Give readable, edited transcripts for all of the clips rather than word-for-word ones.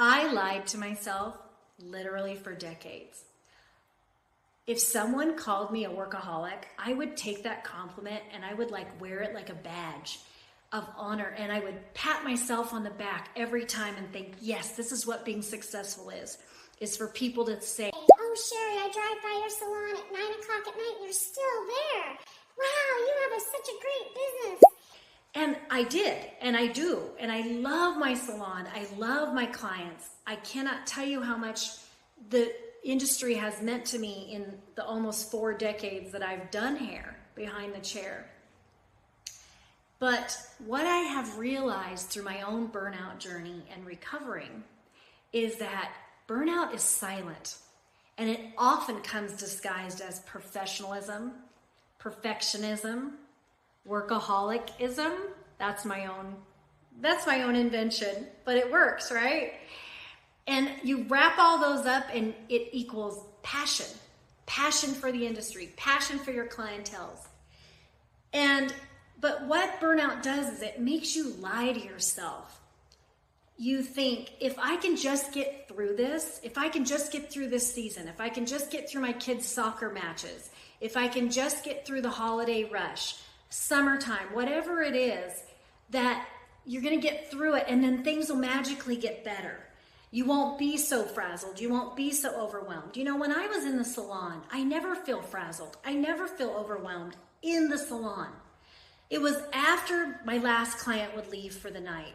I lied to myself literally for decades. If someone called me a workaholic, I would take that compliment and I would wear it like a badge of honor, and I would pat myself on the back every time and think, yes, this is what being successful is for people to say, oh, Cheri, I drive by your salon at 9 o'clock at night and you're still there. Wow, you have such a great business. And I did, and I do, and I love my salon. I love my clients. I cannot tell you how much the industry has meant to me in the almost 4 decades that I've done hair behind the chair. But what I have realized through my own burnout journey and recovering is that burnout is silent, and it often comes disguised as professionalism, perfectionism, workaholic-ism. That's my own invention, but it works, right? And you wrap all those up and it equals passion for the industry, passion for your clientele. But what burnout does is it makes you lie to yourself. You think, if I can just get through this, if I can just get through this season, if I can just get through my kids' soccer matches, if I can just get through the holiday rush, summertime, whatever it is, that you're going to get through it and then things will magically get better. You won't be so frazzled. You won't be so overwhelmed. You know, when I was in the salon, I never feel frazzled. I never feel overwhelmed in the salon. It was after my last client would leave for the night.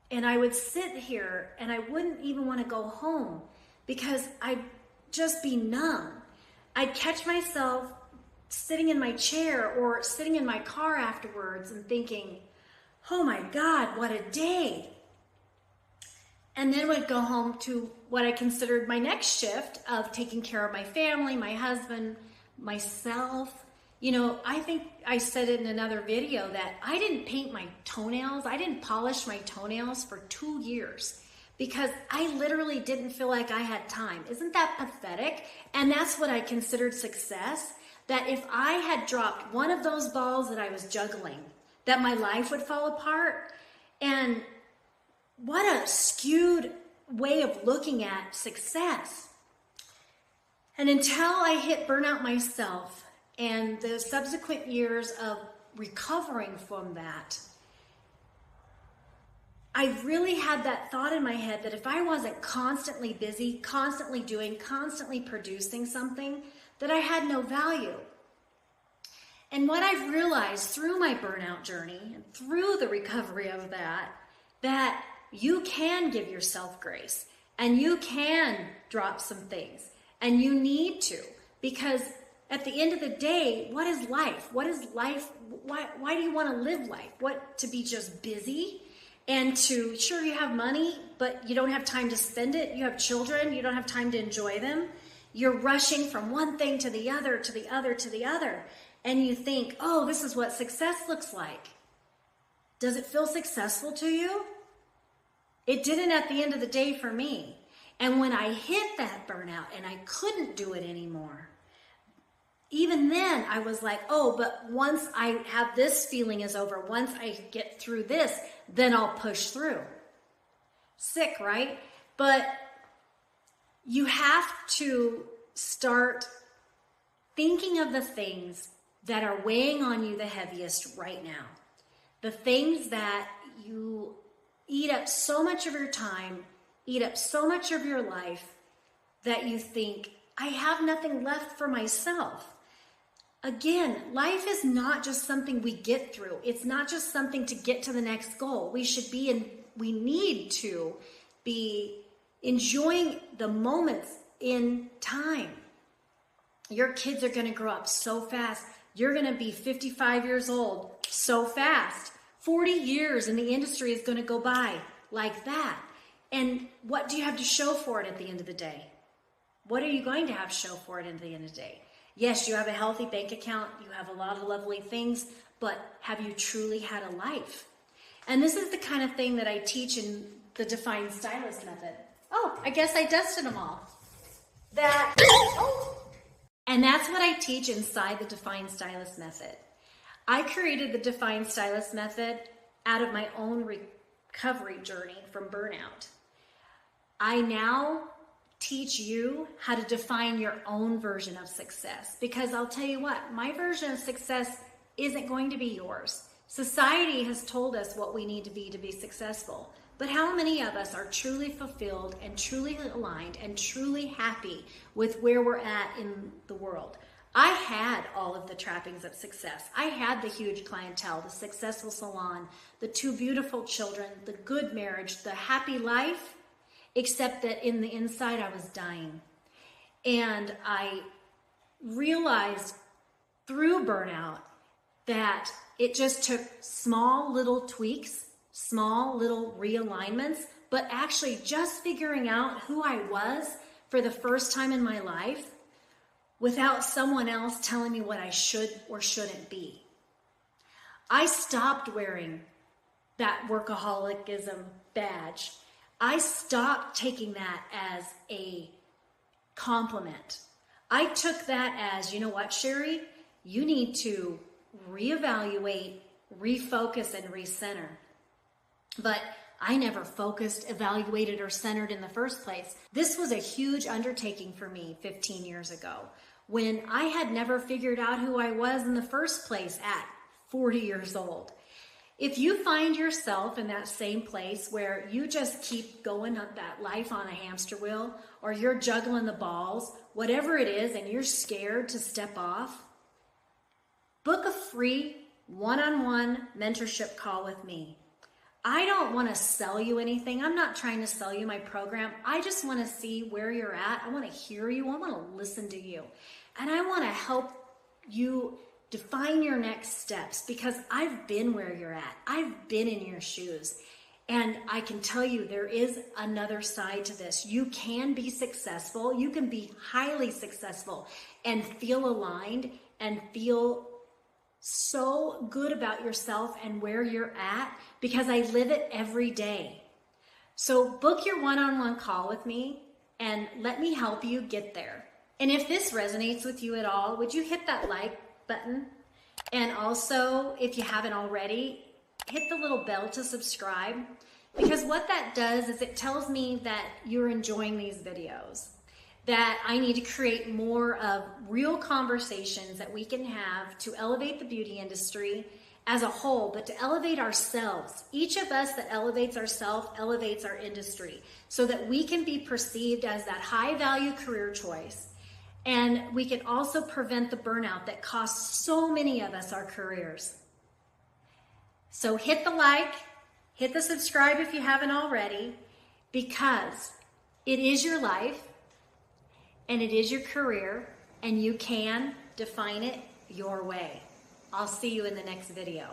And I would sit here and I wouldn't even want to go home because I'd just be numb. I'd catch myself sitting in my chair or sitting in my car afterwards and thinking, oh my God, what a day. And then would go home to what I considered my next shift of taking care of my family, my husband, myself. You know, I think I said it in another video that I didn't paint my toenails. I didn't polish my toenails for 2 years because I literally didn't feel like I had time. Isn't that pathetic? And that's what I considered success. That if I had dropped one of those balls that I was juggling, that my life would fall apart. And what a skewed way of looking at success. And until I hit burnout myself and the subsequent years of recovering from that, I really had that thought in my head that if I wasn't constantly busy, constantly doing, constantly producing something, that I had no value. And what I've realized through my burnout journey and through the recovery of that you can give yourself grace and you can drop some things and you need to, because at the end of the day, what is life? What is life? Why do you want to live life? What, to be just busy and to, sure, you have money, but you don't have time to spend it. You have children, you don't have time to enjoy them. You're rushing from one thing to the other, to the other, to the other. And you think, oh, this is what success looks like. Does it feel successful to you? It didn't at the end of the day for me. And when I hit that burnout and I couldn't do it anymore, even then I was like, oh, but once I have this feeling is over, once I get through this, then I'll push through. Sick, right? But you have to start thinking of the things that are weighing on you the heaviest right now. The things that you eat up so much of your time, eat up so much of your life that you think, I have nothing left for myself. Again, life is not just something we get through. It's not just something to get to the next goal. We need to be enjoying the moments in time. Your kids are going to grow up so fast. You're going to be 55 years old so fast. 40 years in the industry is going to go by like that. And what do you have to show for it at the end of the day? What are you going to have to show for it at the end of the day? Yes, you have a healthy bank account. You have a lot of lovely things, but have you truly had a life? And this is the kind of thing that I teach in the Defined Stylist Method. Oh, I guess I dusted them all. And that's what I teach inside the Defined Stylist Method. I created the Defined Stylist Method out of my own recovery journey from burnout. I now teach you how to define your own version of success, because I'll tell you what, my version of success isn't going to be yours. Society has told us what we need to be successful, but how many of us are truly fulfilled and truly aligned and truly happy with where we're at in the world? I had all of the trappings of success. I had the huge clientele, the successful salon, the 2 beautiful children, the good marriage, the happy life, except that in the inside I was dying. And I realized through burnout that it just took small little tweaks, small little realignments, but actually just figuring out who I was for the first time in my life without someone else telling me what I should or shouldn't be. I stopped wearing that workaholic-ism badge. I stopped taking that as a compliment. I took that as, you know what, Cheri? You need to reevaluate, refocus, and recenter. But I never focused, evaluated, or centered in the first place. This was a huge undertaking for me 15 years ago, when I had never figured out who I was in the first place at 40 years old. If you find yourself in that same place where you just keep going up that life on a hamster wheel, or you're juggling the balls, whatever it is, and you're scared to step off, book a free one-on-one mentorship call with me. I don't want to sell you anything. I'm not trying to sell you my program. I just want to see where you're at. I want to hear you. I want to listen to you. And I want to help you define your next steps, because I've been where you're at. I've been in your shoes. And I can tell you there is another side to this. You can be successful. You can be highly successful and feel aligned and feel so good about yourself and where you're at, because I live it every day. So book your one-on-one call with me and let me help you get there. And if this resonates with you at all, would you hit that like button? And also, if you haven't already, hit the little bell to subscribe, because what that does is it tells me that you're enjoying these videos, that I need to create more of real conversations that we can have to elevate the beauty industry as a whole, but to elevate ourselves. Each of us that elevates ourselves elevates our industry, so that we can be perceived as that high value career choice. And we can also prevent the burnout that costs so many of us our careers. So hit the like, hit the subscribe if you haven't already, because it is your life and it is your career, and you can define it your way. I'll see you in the next video.